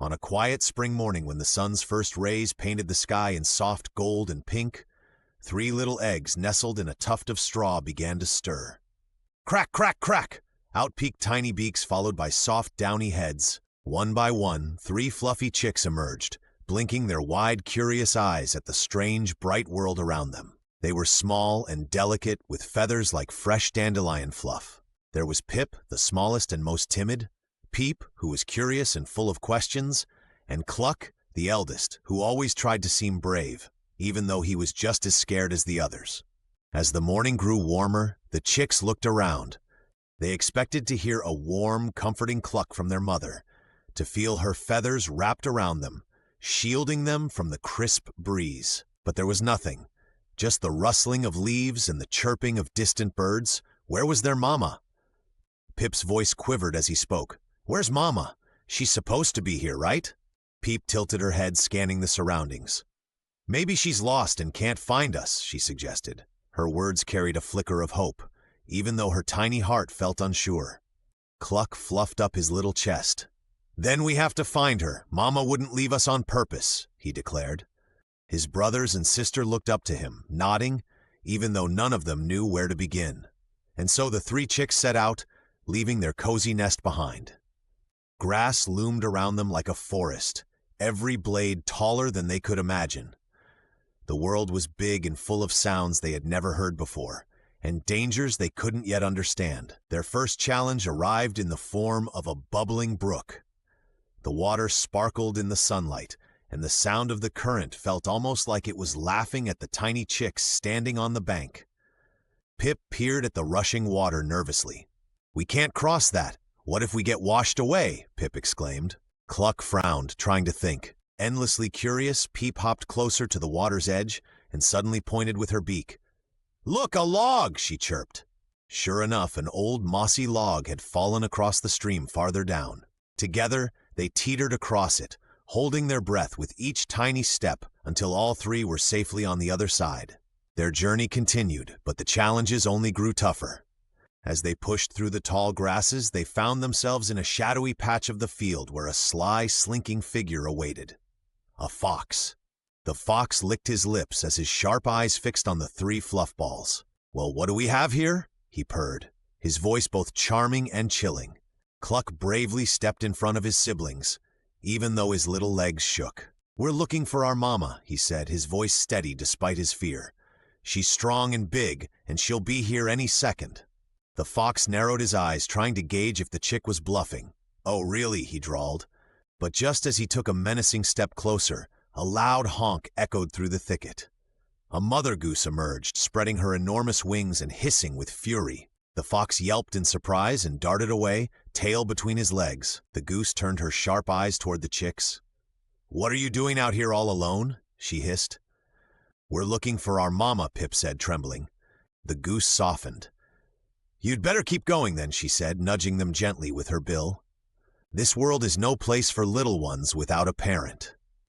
On a quiet spring morning when the sun's first rays painted the sky in soft gold and pink, 3 little eggs nestled in a tuft of straw began to stir. Crack, crack, crack! Out peeked tiny beaks followed by soft, downy heads. One by one, 3 fluffy chicks emerged, blinking their wide, curious eyes at the strange, bright world around them. They were small and delicate, with feathers like fresh dandelion fluff. There was Pip, the smallest and most timid, Peep, who was curious and full of questions, and Cluck, the eldest, who always tried to seem brave, even though he was just as scared as the others. As the morning grew warmer, the chicks looked around. They expected to hear a warm, comforting cluck from their mother, to feel her feathers wrapped around them, shielding them from the crisp breeze. But there was nothing, just the rustling of leaves and the chirping of distant birds. Where was their mama? Pip's voice quivered as he spoke. Where's Mama? She's supposed to be here, right? Peep tilted her head, scanning the surroundings. Maybe she's lost and can't find us, she suggested. Her words carried a flicker of hope, even though her tiny heart felt unsure. Cluck fluffed up his little chest. Then we have to find her. Mama wouldn't leave us on purpose, he declared. His brothers and sister looked up to him, nodding, even though none of them knew where to begin. And so the 3 chicks set out, leaving their cozy nest behind. Grass loomed around them like a forest, every blade taller than they could imagine. The world was big and full of sounds they had never heard before, and dangers they couldn't yet understand. Their first challenge arrived in the form of a bubbling brook. The water sparkled in the sunlight, and the sound of the current felt almost like it was laughing at the tiny chicks standing on the bank. Pip peered at the rushing water nervously. We can't cross that. What if we get washed away? Pip exclaimed. Cluck frowned, trying to think. Endlessly curious, Peep hopped closer to the water's edge and suddenly pointed with her beak. Look, a log, she chirped. Sure enough, an old mossy log had fallen across the stream farther down. Together, they teetered across it, holding their breath with each tiny step until all 3 were safely on the other side. Their journey continued, but the challenges only grew tougher. As they pushed through the tall grasses, they found themselves in a shadowy patch of the field where a sly, slinking figure awaited. A fox. The fox licked his lips as his sharp eyes fixed on the 3 fluff balls. Well, what do we have here? He purred, his voice both charming and chilling. Cluck bravely stepped in front of his siblings, even though his little legs shook. We're looking for our mama, he said, his voice steady despite his fear. She's strong and big, and she'll be here any second. The fox narrowed his eyes, trying to gauge if the chick was bluffing. Oh, really, he drawled. But just as he took a menacing step closer, a loud honk echoed through the thicket. A mother goose emerged, spreading her enormous wings and hissing with fury. The fox yelped in surprise and darted away, tail between his legs. The goose turned her sharp eyes toward the chicks. What are you doing out here all alone? She hissed. We're looking for our mama, Pip said, trembling. The goose softened. You'd better keep going then, she said, nudging them gently with her bill. This world is no place for little ones without a parent.